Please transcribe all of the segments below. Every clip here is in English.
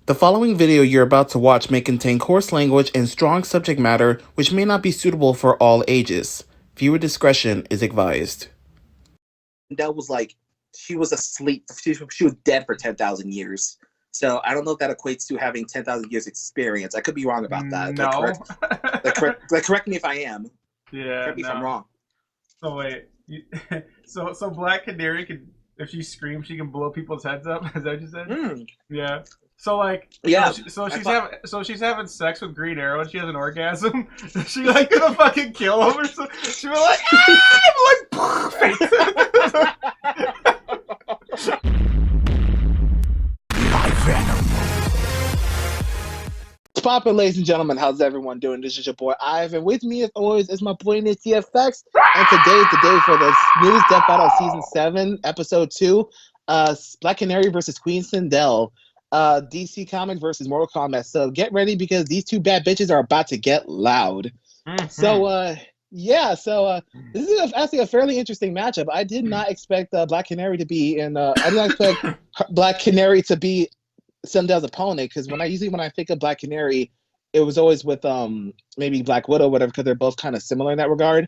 The following video you're about to watch may contain coarse language and strong subject matter which may not be suitable for all ages. Viewer discretion is advised. Sindel was like, she was asleep. She was dead for 10,000 years. So I don't know if that equates to having 10,000 years experience. I could be wrong about that. No. Correct me if I am. Yeah. Correct me if I'm wrong. So wait, so Black Canary can, if she screams, she can blow people's heads up. Is that what you said? Yeah. So like, yeah. So she's having sex with Green Arrow and she has an orgasm. Is she like gonna fucking kill him or something? She was like, ah! I'm like, What's poppin', ladies and gentlemen? How's everyone doing? This is your boy Ivan. With me, as always, is my boy NidgeDFX. And today is the day for the newest Death Battle Season 7, Episode 2, Black Canary versus Queen Sindel. DC Comic versus Mortal Kombat. So get ready because these two bad bitches are about to get loud. Mm-hmm. So this is actually a fairly interesting matchup. I did not expect Black Canary to be in. I did not expect Black Canary to be Sindel's opponent, because when I think of Black Canary, it was always with maybe Black Widow or whatever, because they're both kind of similar in that regard.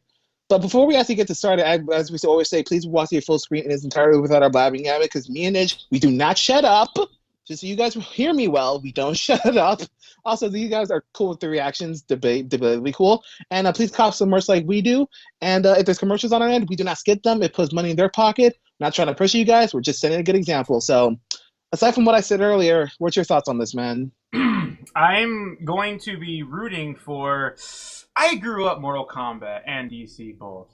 But before we actually get to start, as we always say, please watch the full screen in its entirety without our blabbing at it, because me and Nidge, we do not shut up. Just so you guys hear me well, we don't shut up. Also, you guys are cool with the reactions, debatably cool. And please cop some merch like we do. And if there's commercials on our end, we do not skip them. It puts money in their pocket. We're not trying to pressure you guys. We're just setting a good example. So, aside from what I said earlier, what's your thoughts on this, man? I'm going to be rooting for... I grew up Mortal Kombat and DC both.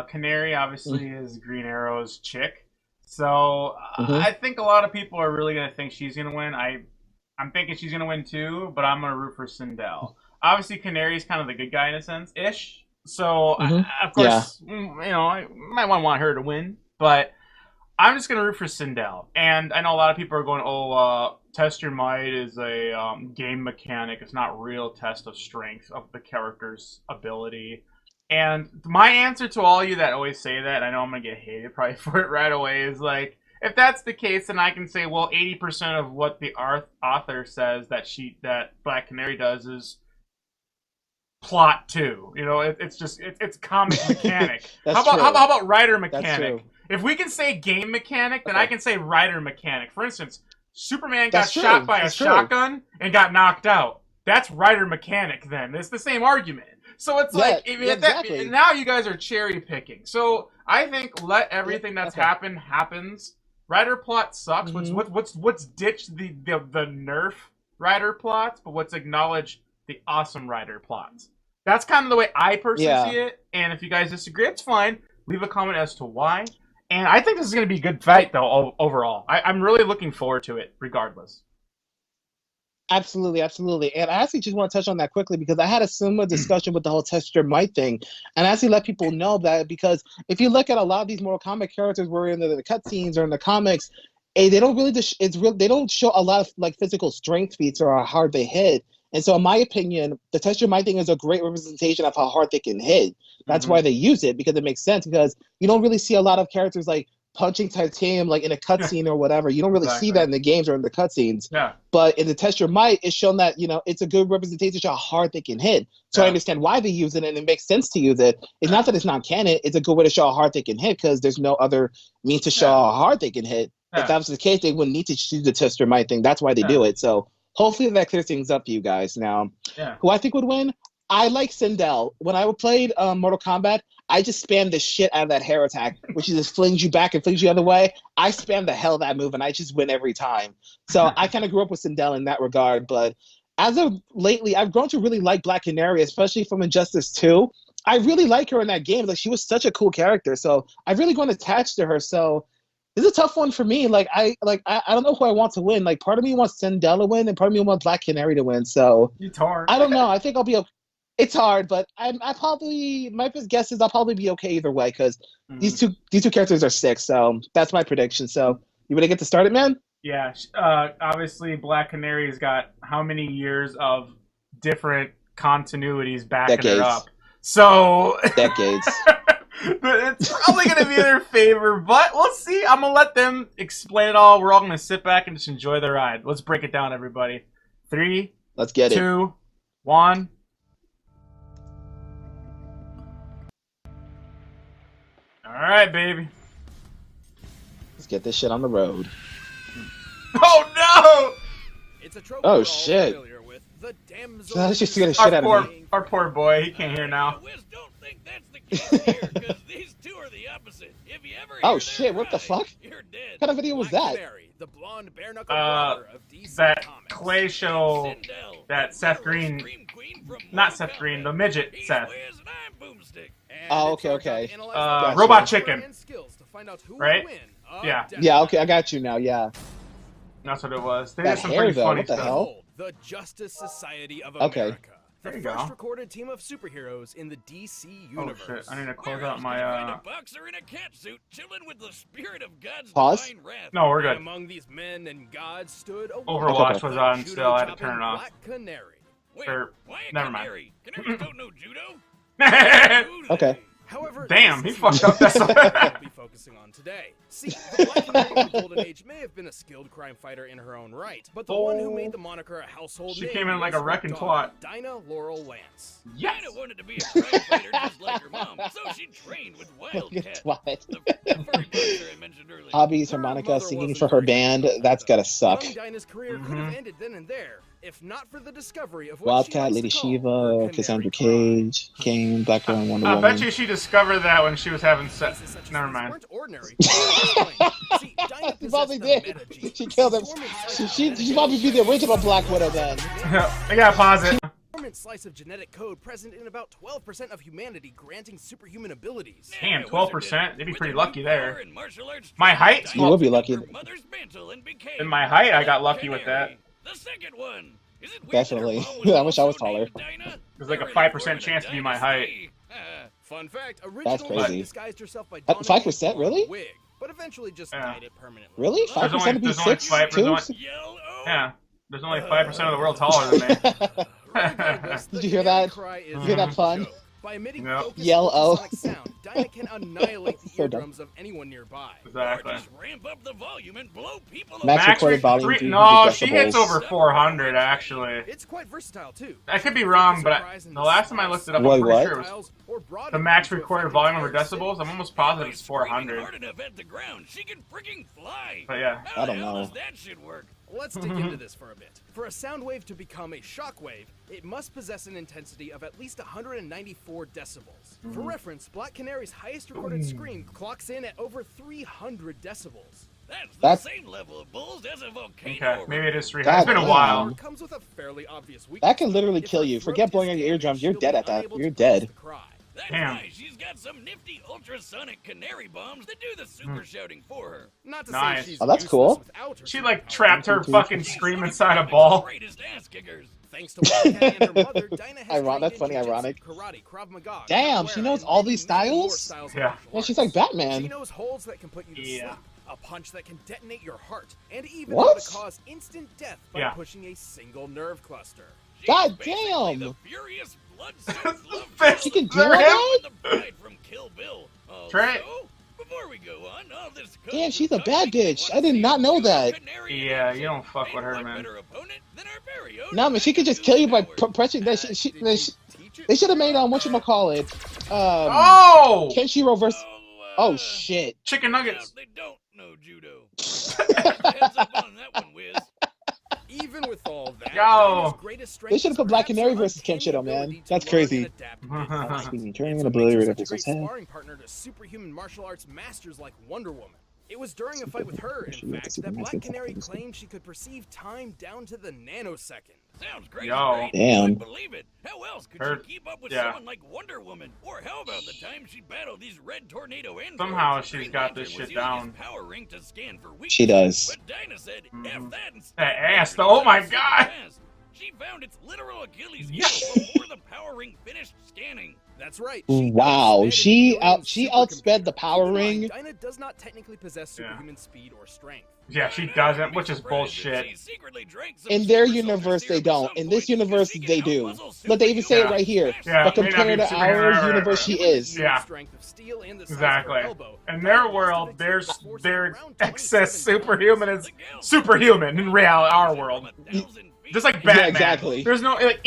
Canary, obviously, is Green Arrow's chick. So I think a lot of people are really going to think she's going to win. I'm thinking she's going to win too, but I'm going to root for Sindel. Obviously, Canary is kind of the good guy in a sense, ish. So, of course, I might want her to win, but I'm just going to root for Sindel. And I know a lot of people are going, test your might is a game mechanic. It's not real test of strength of the character's ability. And my answer to all you that always say that, I know I'm going to get hated probably for it right away, is like, if that's the case, then I can say, well, 80% of what the author says that Black Canary does is plot too. You know, it's comic mechanic. how about writer mechanic? If we can say game mechanic, then I can say writer mechanic. For instance, Superman got shot by a shotgun and got knocked out. That's writer mechanic then. It's the same argument. So it's now you guys are cherry picking. So I think let everything that's happens. Writer plot sucks. What's ditch the nerf writer plots, but what's acknowledge the awesome writer plots. That's kind of the way I personally see it. And if you guys disagree, it's fine. Leave a comment as to why. And I think this is going to be a good fight, though, overall. I'm really looking forward to it, regardless. Absolutely. And I actually just want to touch on that quickly because I had a similar discussion with the whole test your might thing. And I actually let people know that because if you look at a lot of these Mortal Kombat characters where in the cutscenes or in the comics, they don't really they don't show a lot of like physical strength feats or how hard they hit. And so in my opinion, the test your might thing is a great representation of how hard they can hit. That's why they use it, because it makes sense, because you don't really see a lot of characters like punching titanium like in a cutscene or whatever. You don't really see that in the games or in the cutscenes. Yeah. But in the test your might, it's shown that, it's a good representation of how hard they can hit. So I understand why they use it, and it makes sense to use it. It's not that it's not canon. It's a good way to show how hard they can hit, because there's no other means to show how hard they can hit. If that was the case, they wouldn't need to use the test your might thing. That's why they do it. So hopefully that clears things up for you guys. Now, who I think would win? I like Sindel. When I played Mortal Kombat, I just spammed the shit out of that hair attack, which just flings you back and flings you the other way. I spam the hell of that move, and I just win every time. So I kind of grew up with Sindel in that regard. But as of lately, I've grown to really like Black Canary, especially from Injustice 2. I really like her in that game. Like, she was such a cool character. So I've really grown attached to her. So this is a tough one for me. I don't know who I want to win. Like, part of me wants Sindel to win, and part of me wants Black Canary to win. So it's hard. I don't know. I think I'll be okay. It's hard, but my best guess is I'll probably be okay either way, because these two characters are sick. So that's my prediction. So you ready to get to start it, man? Yeah. Obviously, Black Canary's got how many years of different continuities backing her up? So decades. It's probably going to be in their favor, but we'll see. I'm going to let them explain it all. We're all going to sit back and just enjoy the ride. Let's break it down, everybody. 3, Let's get 2, 1. All right, baby. Let's get this shit on the road. Oh, no! It's a trope Oh, shit. with. The Let's just get the shit out of me. Our poor boy. He can't hear now. Don't think that's the case here, because these two are the opposite. If you ever Oh, shit, what the fuck? You're dead. What kind of video was that? Canary, the blonde bare-knuckled brother of DC That Comics. Clay show Sindel, that Seth Green, not Seth Green, the midget Seth. Oh, okay. Robot Chicken. Right? Yeah. Yeah, okay, I got you now, yeah. That's what it was. They That did some hair, pretty though, funny what the stuff. hell? The Justice Society of Okay. America. There you The first go. recorded team of superheroes in the DC Oh universe. shit! I need to close out my boxer in a cat suit chilling with the spirit of God's Pause. divine wrath. No, we're good. Among these men and gods stood a Overwatch Okay. was on still. I had to turn it off. Black Canary. Wait, Or- why a never mind. canary? Canaries don't know judo. Okay. However, Damn, this he fucked up that is what song. we'll be focusing on today. See, the Black Canary of the Golden Age may have been a skilled crime fighter in her own right, but the one who made the moniker a household She name came in like was a wrecking her daughter, twat. Dinah Laurel Lance. Yes. Dinah wanted to be a crime fighter just like her mom, so she trained with Wildcat. What? The furry boxer I mentioned earlier. Hobbies, Her harmonica, mother singing wasn't for her very band. good, That's though. gotta suck. Young Dinah's career could have ended then and there, if not for the discovery of what she Wildcat, likes Lady to call her Shiva, Canary Cassandra Crime. Cage, Kane, Black Girl, and Wonder I Woman. bet you she discovered that when she was having sex. Cases such as Never these mind. weren't ordinary. See, Dinah She probably possessed did. the meta gene. She killed him. She probably be the original Black Widow then. I gotta pause it. Dormant slice of genetic code present in about 12% of humanity, granting superhuman abilities. Damn, 12%. They'd be pretty lucky there. My height? You would be lucky. In my height, I got lucky with that. The second one. Is it weird Definitely. that her mom was I wish I was also taller. named Dinah? There's like a Very 5% important chance to be my dynasty. height. Fun fact, That's originally crazy. she disguised herself by 5%, really? wig, but eventually just Yeah. dyed it permanently. Really? There's 5% to be there's only 6? five- 2? there's only- Yeah. There's only 5% of the world taller than me. Regardless, the Did you hear Canary that? cry is You hear that a pun? joke. By emitting Yep. focused Yell, oh. ultrasonic sound, Dinah can annihilate the So dumb. eardrums of anyone nearby. Exactly. Or just ramp up the volume and blow people Max away. recorded volume 3 No, she hits decibels. over 400 actually. It's quite versatile too. I could be wrong, but the last time I looked it up, I'm Wait, pretty what? sure it was the max recorded volume over decibels. I'm almost positive it's 400. Hard enough at the ground, she can freaking fly. But yeah. How I the don't hell know. does that shit work? Let's dig into this for a bit. For a sound wave to become a shock wave, it must possess an intensity of at least 194 decibels. For reference, Black Canary's highest recorded scream clocks in at over 300 decibels. That's- the same level of bulls as a volcano. Okay, maybe it is 300. God It's been a damn. while. Comes with a fairly obvious weakness. That can literally If kill her you. throat Forget blowing is out your damaged, eardrums. You're she'll dead be at that. unable You're to produce dead. the cry. That's Damn. why she's got some nifty ultrasonic canary bombs that do the super shouting for her. Not to Nice. say she's Oh, that's useless cool. without her She superpower. like trapped her fucking scream inside a ball. Greatest ass kickers. Thanks to Wildcat and her mother, Dinah has Ironic, that's trained funny, in jiu-jitsu, ironic. Karate, Krav Maga, Damn, capoeira, she knows and all many these more styles? styles of Yeah. martial Yeah, she's arts. like She Batman. knows holds that can put you to Yeah. sleep, a punch that can detonate your heart, and even What? how to cause instant death by Yeah. pushing a single nerve cluster. She's God basically damn. the furious, blood-soaked love Bitch, She can do remember all him? that? the bride from Kill Bill. Right. Before we go on, all this Damn, she's a bad bitch. I did not know that. Yeah, you don't fuck with her, man. Nah, man, she could just kill you by pressing that. They should have made whatchamacallit. Oh! Kenshiro versus. Oh shit. Chicken nuggets. They don't know judo. Heads up on that one, Wiz. Even with all that, Yo. Dinah's greatest strength They should have put is Black perhaps Canary her versus uncanny Kenshiro, man. ability to That's learn crazy. and adapt to new Speaking, challenges. turning It's an what ability makes her right such a up his great head. sparring partner to superhuman martial arts masters like Wonder Woman. It was during a fight with her, in fact, that Black Canary claimed she could perceive time down to the nanosecond. Sounds great. Yo. Damn. Believe it. How else could Her- she keep up with yeah. someone like Wonder Woman? Or how about the time she battled these red tornado androids? Somehow she's Green got this Lantern was shit using down. his power ring to scan for weakness, She does. But Dinah said, F that and That ass, though. Oh my god. She found its literal Achilles Yeah. heel before the power ring finished scanning. That's right. Wow, she outsped outsped the supercomputer. power Keep in ring. mind, Dinah does not technically possess superhuman speed or strength. Yeah, she doesn't, which is bullshit. In their universe, they don't. In this universe, they do. Look, they even say it right here. Yeah, But may not be compared to superhuman, our right, universe, she is. Yeah. Strength of steel and the size of Exactly. her elbow. In their world, their excess superhuman is superhuman in our world. Just like Batman. Yeah, exactly. There's no like,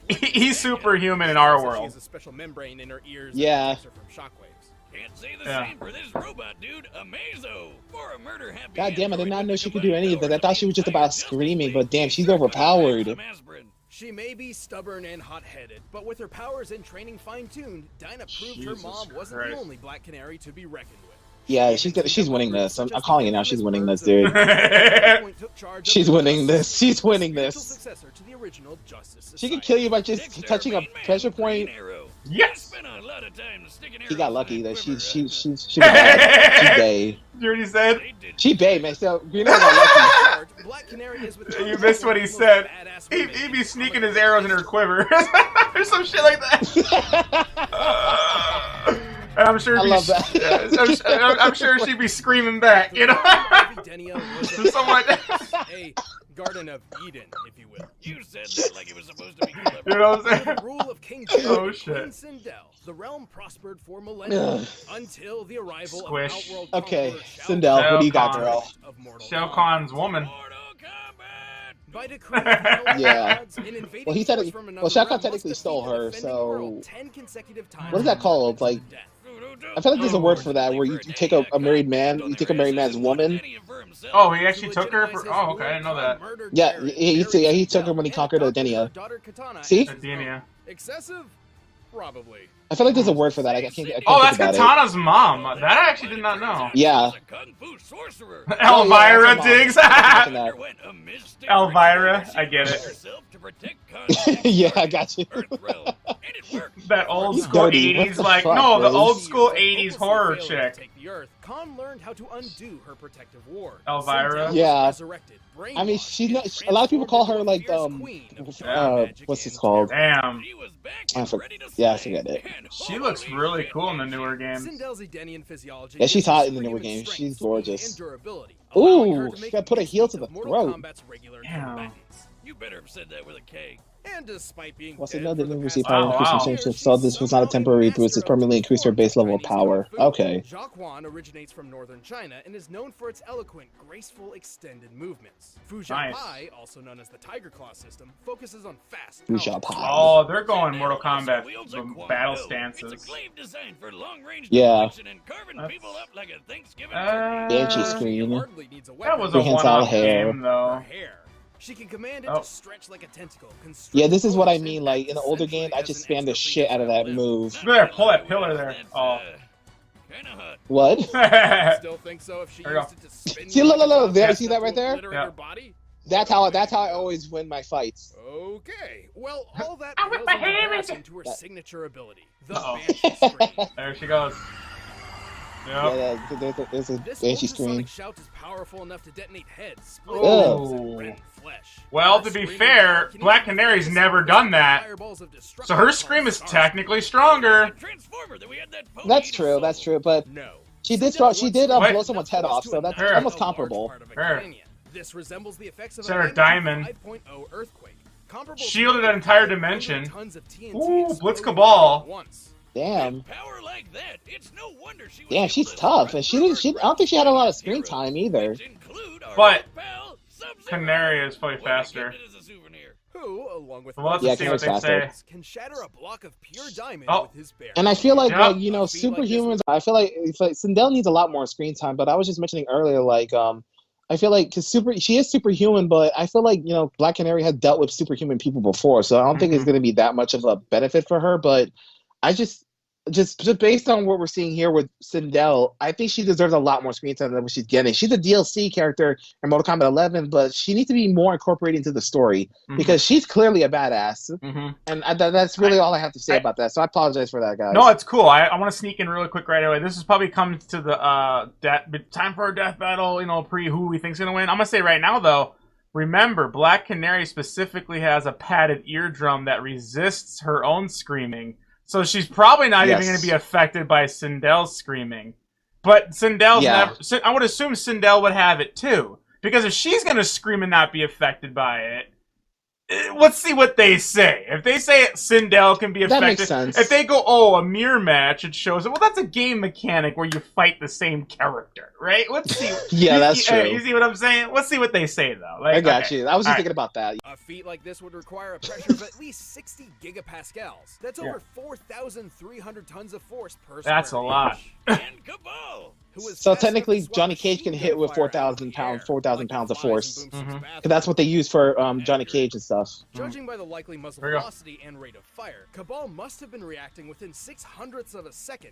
he's superhuman in our world. She has a special membrane in her ears Yeah. that protects her from shockwaves. Can't say the same for this robot dude, Amazo. For a murder happy. God damn, I did not know she could do any of that. I thought she was just about screaming, but damn, she's overpowered. She may be stubborn and hot-headed, but with her powers and training fine-tuned, Dinah proved her mom wasn't the only Black Canary to be reckoned with. Yeah, she's winning this. I'm calling it now. She's winning this, dude. She's winning this. She's winning this. She can kill you by just touching a pressure point. Yes. He got lucky that she's bad. She bae. You already said? She bae, man. So Green Arrow got lucky. You missed what he said. He'd be sneaking his arrows in her quiver. or some shit like that. And I'm sure I'm sure she'd be screaming back, you know? Someone. A Garden of Eden, if you will. You said that like it was supposed to be clever. You know what I'm saying? The rule of King Oh shit. Sindel, the realm prospered for millennia until the arrival Squish. of Outworld Okay, conqueror Sindel, what do you got, Shao girl? Shao Kahn's woman. By decree of the Yeah. gods, an invading Well, he said force it. from Well, another Shao Kahn realm technically must stole defeat the her, defending so world 10 consecutive times what is that called? Like, I feel like there's a word for that where you take a married man, you take a married man's woman. Oh, he actually took her for. Oh, okay, I didn't know that. Yeah, he took her when he conquered Adenia. See? Adenia. Excessive? Probably. I feel like there's a word for that. I can't Oh, think that's about Katana's mom. That I actually did not know. Yeah. Elvira that's Diggs. her mom. Elvira, I get it. Yeah, I got you. That old He's school dirty. What 80s, the like, fuck, no, the bro? old school 80s horror chick. Take the Earth, Khan learned how to undo her protective ward. Elvira? Sindel was Yeah. resurrected, I mean, brainwashed, she's not. and A lot of people call her like transformed into the fierce queen of magic what's this and called? Damn. I forget it. She looks really cool in the newer games. Sindel's Edenian physiology Yeah, she's is hot in the newer superhuman games. strength, She's gorgeous. and durability, Ooh, allowing her to she make gotta put a use heel to the of Mortal throat. Kombat's regular Damn. combatants. You better have said that with a K. And despite being Well, dead Sindel for didn't the receive past power Wow, increase wow. from Shang so this was not a temporary boost. It's permanently increased her base level of power. Okay. Zhaoquan originates from northern China and is known for its eloquent, graceful, extended movements. Fu Nice. Pai, also known as the Tiger Claw system, focuses on fast Fu power. Pai. Oh, they're going Mortal Kombat battle stances. It's a clave designed for long-range Yeah. deflection and carving That's- people up like a Thanksgiving Banshee turkey. scream. Hardly needs a That weapon. was a Prehensile one-off hair. game, though. Her hair. She can command it Oh. to stretch like a tentacle. Yeah, this is what I mean. Like in the older games, I just spam the shit out of that move. There, pull that pillar there. Oh. Kinda hot. What? Still think so if she There you used it to spin See, you look, like look, a look, there, top see that right to there? obliterate Yeah. her body? That's how I always win my fights. Okay. Well, all that I'm pales with my in hammer. comparison to her signature ability, the Uh-oh. Banshee scream. There she goes. Yep. Yeah, there's a This Banshee ultrasonic scream. shout is powerful enough to detonate heads, split Oh. bones, and rend flesh. Well, Her to be screaming fair, power can Black even Canary's fire never done that. fireballs of destruction So her upon scream is stars. technically stronger. Transformer that we had that That's true. That's true. But No. she did Sindel she did What? blow someone's head off, so that's Her. almost comparable. Her. This resembles the effects of Send her a diamond. 5.0 earthquake. Comparable Shielded to an entire 100 dimension. tons of TNT Ooh, exploding Blitz all Cabal. at once. Damn. Power like that. It's no wonder she was Damn, able she's to tough, and she didn't. I don't think she had a lot of screen heroes, time either. which include our But pal, Sub-Zero. Canary is probably Why not faster. get it as a souvenir? Who, along with We'll have Yeah, to see what they Canary's say. faster. can shatter a block of pure diamond Oh. with his bare And I feel like, Yeah. like superhumans. I feel like Sindel needs a lot more screen time. But I was just mentioning earlier, like I feel like she is superhuman, but I feel like Black Canary has dealt with superhuman people before, so I don't think it's going to be that much of a benefit for her. But I just based on what we're seeing here with Sindel, I think she deserves a lot more screen time than what she's getting. She's a DLC character in Mortal Kombat 11, but she needs to be more incorporated into the story because she's clearly a badass, and that's really all I have to say about that. So I apologize for that, guys. No, it's cool. I want to sneak in really quick right away. This is probably coming to the time for our death battle, pre who we think's going to win. I'm going to say right now, though, remember, Black Canary specifically has a padded eardrum that resists her own screaming. So she's probably not even Yes. going to be affected by Sindel screaming. But Sindel's Yeah. never... I would assume Sindel would have it too. Because if she's going to scream and not be affected by it, let's see what they say. If they say Sindel can be affected... That makes sense. If they go, oh, a mirror match, it shows it. Well, that's a game mechanic where you fight the same character, right? Let's see. Yeah, that's true. You see what I'm saying? Let's see what they say, though. Like, I got okay. you. I was just All thinking about that. A feat like this would require a pressure of at least 60 gigapascals. That's over 4,300 tons of force per That's a square lot. inch. And Cabal! Who was So fast enough technically, to swap Johnny Cage can machine hit gun with fire 4,000 out of pounds, the 4,000 air, pounds of like the force. flies in Boom's bathroom. Because that's what they use for Johnny Cage and stuff. Judging by the likely muzzle There you go. velocity and rate of fire, Cabal must have been reacting within 600ths of a second.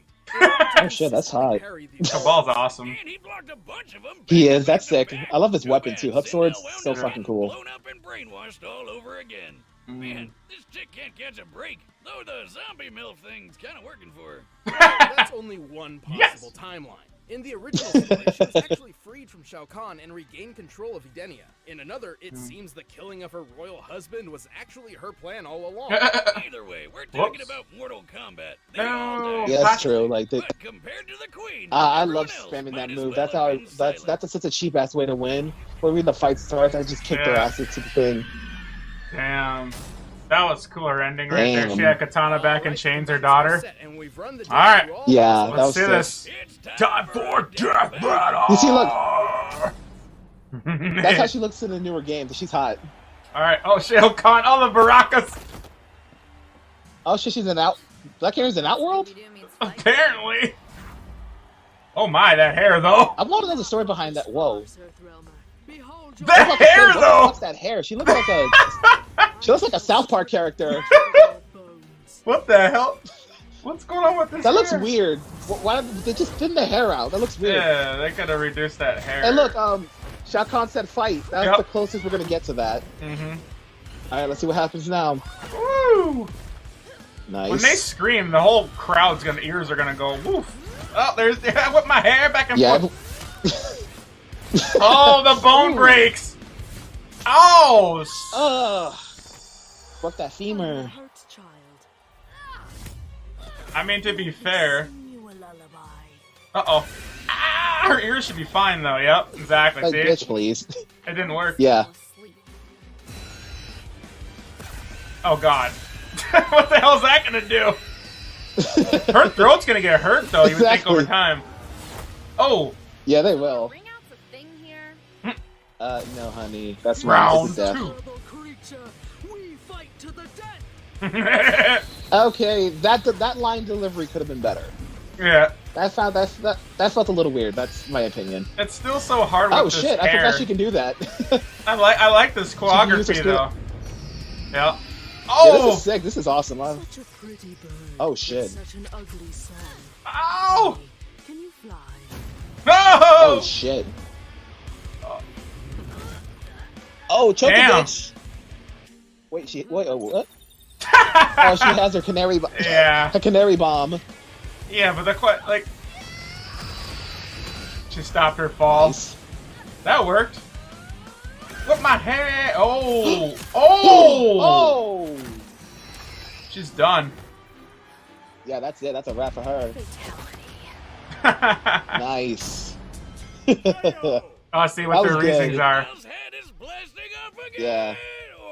Oh shit, that's hot. Cabal's awesome. And he blocked a bunch of them. He is. That's sick. Back-to-back. I love his Too weapon bad too. Hook Sindel sword's wound so up fucking getting cool. Blown up and brainwashed all over again. Man, this chick can't catch a break. Though the zombie MILF thing's kind of working for her. That's only one possible timeline. In the original story, she was actually freed from Shao Kahn and regained control of Edenia. In another, it seems the killing of her royal husband was actually her plan all along. Either way, we're talking Whoops. about Mortal Kombat. They No. all die. Yeah, that's true. Like, But compared to the Queen, I everyone love else spamming might that as move. well That's have how. been That's silent. such a cheap ass way to win. When the fight starts, I just kick their Yeah. ass into the thing. Damn. That was cool, her ending right there. Damn. She had Katana back and chains her daughter. And we've run the All right. through all Yeah, the that Let's was see sick. this. It's Time for death battle! You see, look. That's how she looks in the newer games. She's hot. Alright, oh shit, Khan, all the Baracas! Oh shit, she's an out. Black Hair's an Outworld. Apparently! Oh my, that hair though! I want to know the story behind that. Whoa. That hair What the though! fuck's that hair? She looks like a. She looks like a South Park character. What the hell? What's going on with this That looks hair? weird. Why they just thin the hair out? That looks weird. Yeah, they could have reduced that hair. And look, Shao Kahn said fight. That's Yep. the closest we're gonna get to that. Mm-hmm. All right, let's see what happens now. Woo! Nice. When they scream, the whole crowd's ears are gonna go woof. Oh, there's I whip my hair back and Yeah. forth. Oh, the bone Ooh. breaks. Oh. Ugh. Fuck that femur. I mean, to be fair. Uh-oh. Ah, her ears should be fine, though. Yep, exactly. Like, See? bitch, please. It didn't work. Yeah. Oh, God. What the hell is that going to do? Her throat's going to get hurt, though, you would think over Exactly. time. Oh. Yeah, they will. Bring out the thing here. No, honey. That's Round death. 2. Okay, that line delivery could have been better. Yeah. That felt a little weird. That's my opinion. It's still so hard with Oh this shit! hair. I forgot she can do that. I like this can use her choreography, skill. though. Yeah. Yeah, Oh! this is sick. This is awesome. Such a pretty bird. Oh, shit. Such an ugly song. Ow! Can you fly? No! Oh shit! Oh, choke a Damn. bitch! Wait, what? Oh, she has her canary. Yeah. Her canary bomb. Yeah, but they're quite, like... She stopped her fall. Nice. That worked. Whip my hair! Oh! Oh! Oh! She's done. Yeah, that's it. That's a wrap for her. Nice. Oh, see what That their was reasons good. are. Bell's head is blasting up again. Yeah.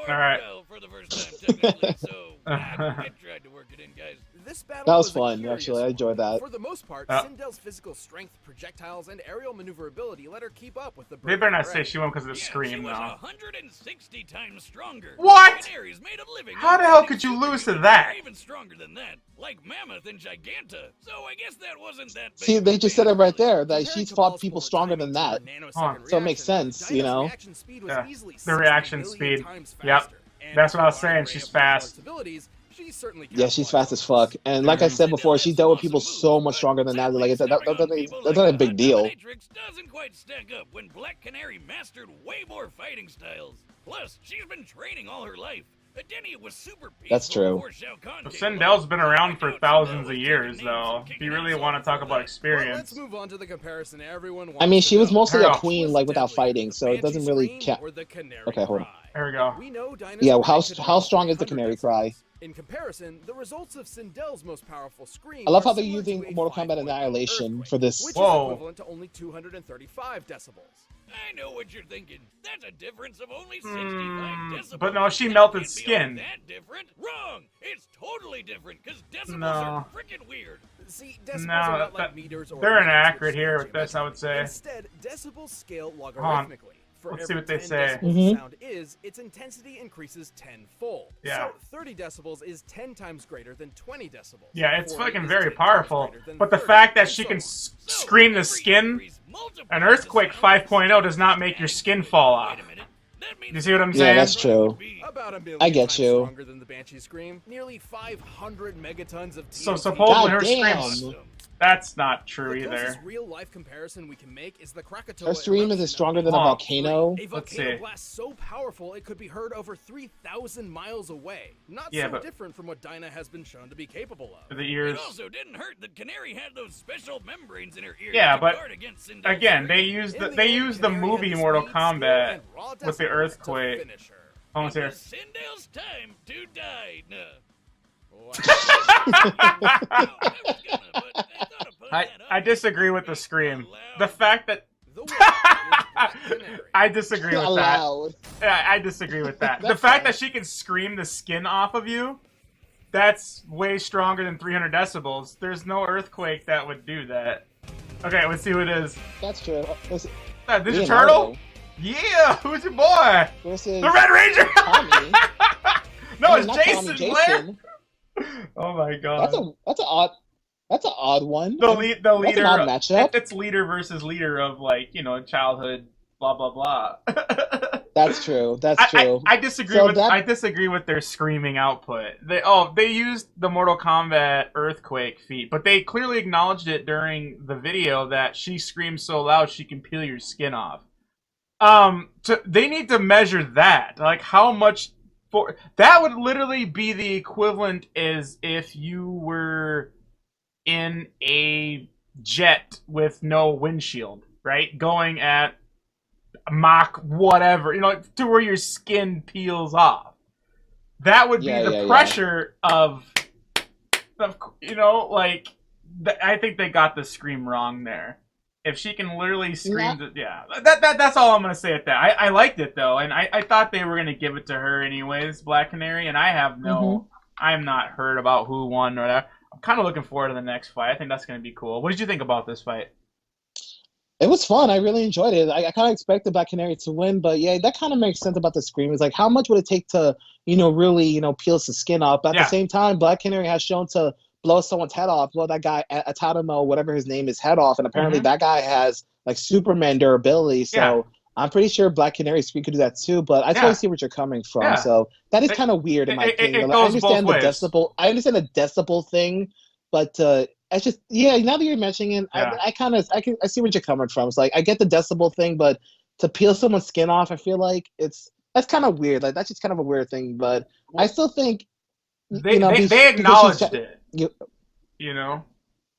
Or, All right. well, for the first time, technically, so I tried to work it in, guys. This battle That was a fun, curious actually. I one. enjoyed that. For the most part, Yeah. Sindel's physical strength, projectiles, and aerial maneuverability let her keep up with the They better not bird say threat. she won because of the Yeah, she scream, was though. 160 times stronger. What? Canary's made of living How the hell could you lose to that? Even stronger than that, like Mammoth and Giganta. So I guess that wasn't that big. See, they just said it right there that Compared she's to fought Paul's people full stronger timing than to her that. nanosecond So it makes reaction, sense, you Dinah's know? reaction speed was Yeah. easily The reaction 60 million speed. times Yep. faster. And That's what I was with saying, her she's array of fast. abilities, she certainly Yeah, she's fast as fuck. And like I said before, she's dealt with people so much stronger than that. Like I said, that's not a big deal. Matrix doesn't quite stack up when Black Canary mastered way more fighting styles. Plus, she's been training all her life. Adenia was super peaceful That's true. before Shao Kahn But came Sindel's along. been around for I doubt thousands Sindel of was years, taking names though. and If kicking you really ass want to all talk for about that. Well, experience. let's move on to the comparison everyone wants I mean, to she was know. mostly Here a we go. queen, Was like without deadly, fighting, the so it doesn't really Banshee count. scream or the Canary Okay, hold on. cry? There we go. We know Dinah's Yeah, strength how could strong is the reach canary 100 cry? decibels. In comparison, the results of Sindel's most powerful scream. I love are how they're similar using to a Mortal Kombat 5.0 Annihilation earthquake, for this. which Whoa. is equivalent to only 235 decibels. I know what you're thinking. That's a difference of only 65 decibels. But no, she That melted can't be all skin. that different. Wrong. It's totally different because decibels No. are freaking weird. See, decibels No, are not like that- meters or they're units, inaccurate which here scale with this, I would say. Instead, decibels scale on. logarithmically. For Let's every see what they 10 say. decibels a sound is, its intensity increases tenfold. Yeah. So 30 decibels is 10 times greater than 20 decibels. Yeah, it's 40 fucking is very 10 times powerful. greater than But the 30, fact that and she so can on. scream the every skin, increase multiplies an the earthquake sound 5.0 of does not make your skin fall off. Wait a minute. That means You see what I'm Yeah, saying? that's true. About a million I get times you. stronger than the Banshee scream. Nearly 500 megatons of So TNT. supposedly her God damn. screams. That's not true The either. closest real-life comparison we can make is the Krakatoa Her scream eruption is stronger of than a 1803. volcano. A Let's volcano see. blast so powerful it could be heard over 3,000 miles away. Not Yeah, so but- different from what Dinah has been shown to be capable of. The It ears. also didn't hurt that Canary had those special membranes in her ears Yeah, to but guard against Sindel's again, they scream. used In the the they end, used the Canary had movie the Mortal speed, skill, Kombat and raw with the decibels to earthquake. finish her. Almost It here. was Sindel's time to die. No. I disagree with the scream. The fact that The winner is Black Canary. I disagree with that. Allowed. I disagree with that. the That's fact fine. that she can scream the skin off of you, that's way stronger than 300 decibels. There's no earthquake that would do that. Okay, let's see who it is. That's true. This is Turtle? Leonardo Yeah, who's your boy? versus The Red Ranger! Tommy. No, it's Not Jason, Tommy, Blair! Jason. Oh my god. That's an odd one. The leader. That's an odd matchup. It's leader versus leader of, like, you know, childhood, blah blah blah. That's true. That's true. I disagree So with that- I disagree with their screaming output. They used the Mortal Kombat earthquake feat, but they clearly acknowledged it during the video that she screams so loud she can peel your skin off. They need to measure that. Like, how much for that would literally be the equivalent as if you were in a jet with no windshield, right? Going at Mach whatever, you know, to where your skin peels off. That would be the pressure of, you know, like, I think they got the scream wrong there. If she can literally scream, that's all I'm gonna say at that. I liked it though, and I thought they were gonna give it to her anyways, Black Canary, and I have I'm not heard about who won or whatever. I'm kind of looking forward to the next fight. I think that's gonna be cool. What did you think about this fight? It was fun. I really enjoyed it. I kind of expected Black Canary to win, but yeah, that kind of makes sense about the scream. It's like, how much would it take to, you know, really, you know, peel the skin off? But at the same time, Black Canary has shown to blow someone's head off. Blow that guy, Ivanimal, whatever his name is, head off. And apparently that guy has, like, Superman durability. So I'm pretty sure Black Canary's scream could do that too. But I totally see where you're coming from. Yeah. So that is kind of weird in my opinion. Like, I understand the decibel. I understand the decibel thing, but it's just, yeah, now that you're mentioning it, I see where you're coming from. It's like, I get the decibel thing, but to peel someone's skin off, I feel like that's kind of weird. Like, that's just kind of a weird thing. But I still think they acknowledged it. You know.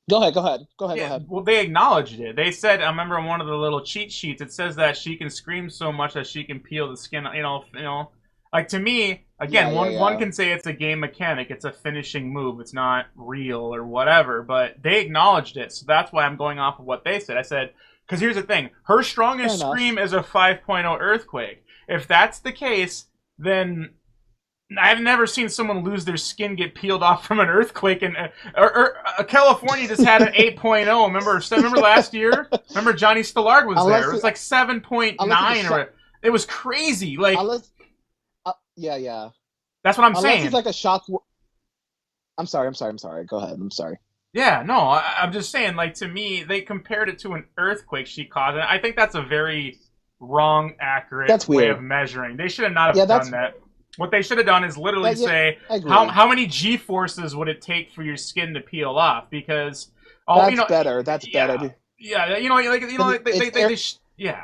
Go ahead. Well, they acknowledged it. They said, I remember on one of the little cheat sheets, it says that she can scream so much that she can peel the skin. You know. Like, to me, again, one can say it's a game mechanic. It's a finishing move. It's not real or whatever. But they acknowledged it, so that's why I'm going off of what they said. I said, because here's the thing. Her strongest scream is a 5.0 earthquake. If that's the case, then I've never seen someone lose their skin get peeled off from an earthquake. And California just had an 8.0. Remember last year? Remember Johnny Stillard was there. It was like 7.9 or it was crazy. Like. Yeah. That's what I'm saying. Unless it's like a shock. I'm sorry. Go ahead. I'm sorry. Yeah, no, I'm just saying, like, to me, they compared it to an earthquake she caused. And I think that's a very wrong, accurate way of measuring. They should have not have done that. What they should have done is literally say, how many G-forces would it take for your skin to peel off? Because, better. Yeah,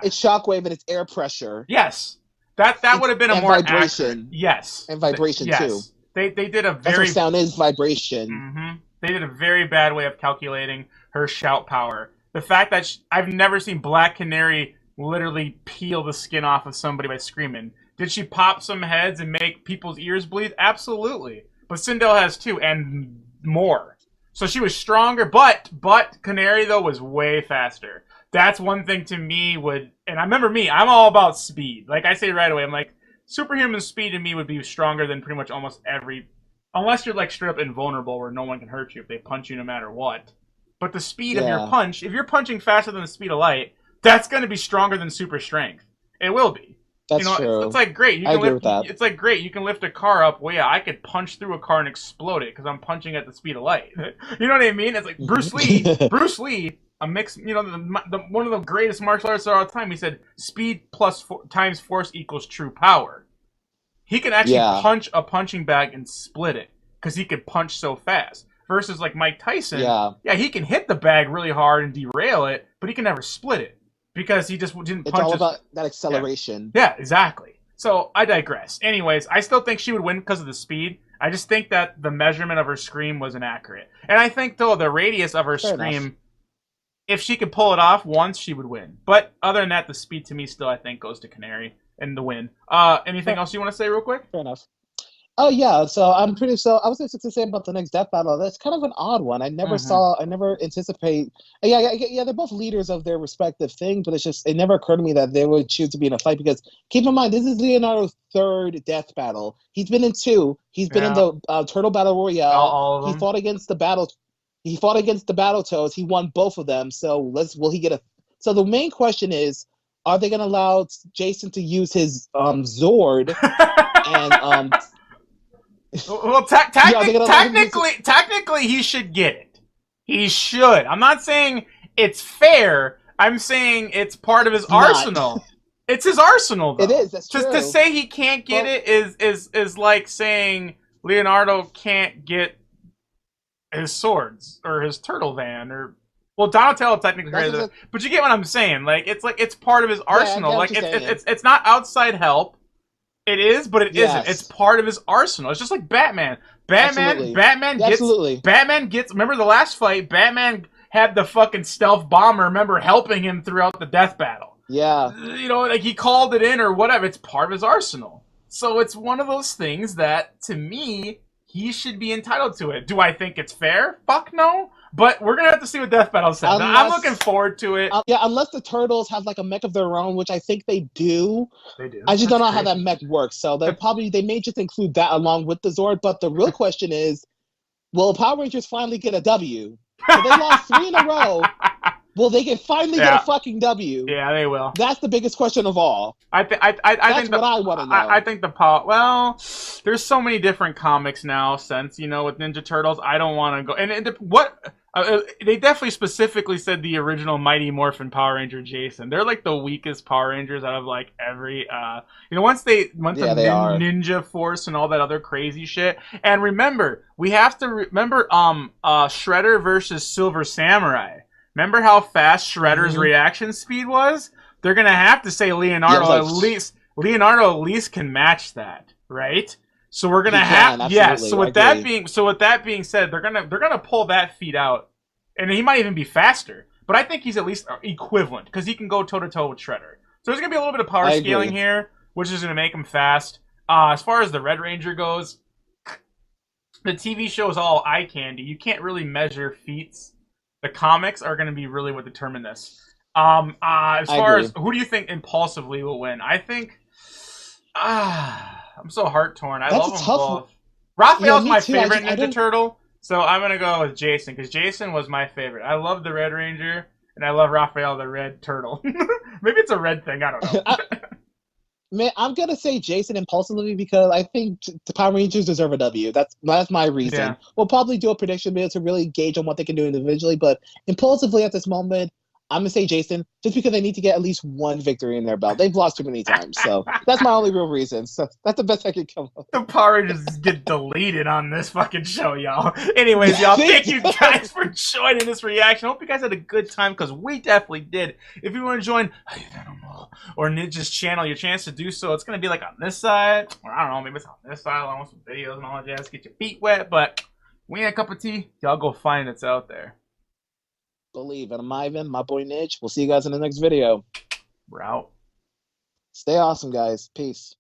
it's shockwave and it's air pressure. Yes. That would have been a more vibration. Yes. And vibration too. They did a very That's what sound is, vibration. Mm-hmm. They did a very bad way of calculating her shout power. The fact that I've never seen Black Canary literally peel the skin off of somebody by screaming. Did she pop some heads and make people's ears bleed? Absolutely. but Sindel has 2 and more. So she was stronger, but Canary, though, was way faster. That's one thing to me and I remember me, I'm all about speed. Like I say right away, I'm like, superhuman speed to me would be stronger than pretty much almost unless you're like straight up invulnerable where no one can hurt you if they punch you no matter what. But the speed of your punch, if you're punching faster than the speed of light, that's going to be stronger than super strength. It will be. That's true. It's like great. I agree with that. It's like great. You can lift a car up. Well, yeah, I could punch through a car and explode it because I'm punching at the speed of light. You know what I mean? It's like Bruce Lee. Bruce Lee, a mix. You know, one of the greatest martial artists of all time. He said, "Speed times force equals true power." He can actually punch a punching bag and split it because he could punch so fast. Versus like Mike Tyson, he can hit the bag really hard and derail it, but he can never split it. Because he just didn't punch. It's all about that acceleration. Yeah, exactly. So I digress. Anyways, I still think she would win because of the speed. I just think that the measurement of her scream was inaccurate. And I think, though, the radius of her scream, if she could pull it off once, she would win. But other than that, the speed to me still, I think, goes to Canary and the win. Anything else you want to say real quick? Fair enough. Oh yeah, so I was going to say about the next death battle. That's kind of an odd one. I never anticipate. Yeah, they're both leaders of their respective thing, but it never occurred to me that they would choose to be in a fight because keep in mind this is Leonardo's 3rd death battle. He's been in 2. He's been in the Turtle Battle Royale. All of them. He fought against the Battletoads. He won both of them. So will he get a? So the main question is, are they going to allow Jason to use his Zord and Well, technically, he should get it. He should. I'm not saying it's fair. I'm saying it's part of his arsenal. It's his arsenal, though. It is. That's true. To say he can't get it is like saying Leonardo can't get his swords or his turtle van or. Well, Donatello technically created it, but you get what I'm saying. It's part of his arsenal. It's not outside help. It is, but it isn't. It's part of his arsenal. It's just like Batman. Batman gets. Remember the last fight? Batman had the fucking stealth bomber. Remember helping him throughout the death battle. Yeah. You know, like he called it in or whatever. It's part of his arsenal. So it's one of those things that, to me, he should be entitled to it. Do I think it's fair? Fuck no. But we're going to have to see what Death Battle says. I'm looking forward to it. Unless the Turtles have like a mech of their own, which I think they do. They do. I just don't know how that mech works. So they may just include that along with the Zord. But the real question is, will Power Rangers finally get a W? So they lost 3 in a row. Will they finally get a fucking W? Yeah, they will. That's the biggest question of all. I think what I want to know. I think there's so many different comics now since, with Ninja Turtles. I don't want to go. They definitely specifically said the original Mighty Morphin Power Ranger Jason. They're like the weakest Power Rangers out of like every, once they went to Ninja Force and all that other crazy shit. And remember, we have to remember Shredder versus Silver Samurai. Remember how fast Shredder's reaction speed was? They're gonna have to say Leonardo at least can match that, right? So we're gonna So with that being said, they're gonna pull that feat out, and he might even be faster. But I think he's at least equivalent because he can go toe to toe with Shredder. So there's gonna be a little bit of power scaling here, which is gonna make him fast. As far as the Red Ranger goes, the TV show is all eye candy. You can't really measure feats. The comics are going to be really what determine this. As far as who do you think impulsively will win? I think I'm so heart torn. I love them both. Raphael's my favorite Ninja Turtle, so I'm going to go with Jason because Jason was my favorite. I love the Red Ranger and I love Raphael the Red Turtle. Maybe it's a red thing. I don't know. Man, I'm gonna say Jason impulsively because I think the Power Rangers deserve a W. That's my reason. Yeah. We'll probably do a prediction video to really gauge on what they can do individually, but impulsively at this moment, I'm gonna say Jason just because they need to get at least one victory in their belt. They've lost too many times, so that's my only real reason. So that's the best I can come up with. The Power Rangers get deleted on this fucking show, y'all. Anyways, y'all, thank you guys for joining this reaction. Hope you guys had a good time because we definitely did. If you want to join Ivanimal or Nidge's channel, your chance to do so. It's gonna be like on this side, or I don't know, maybe it's on this side along with some videos and all that jazz. Get your feet wet, but we ain't a cup of tea. Y'all go find it's out there. Believe, and I'm Ivan, my boy Nidge. We'll see you guys in the next video. We're out. Stay awesome, guys. Peace.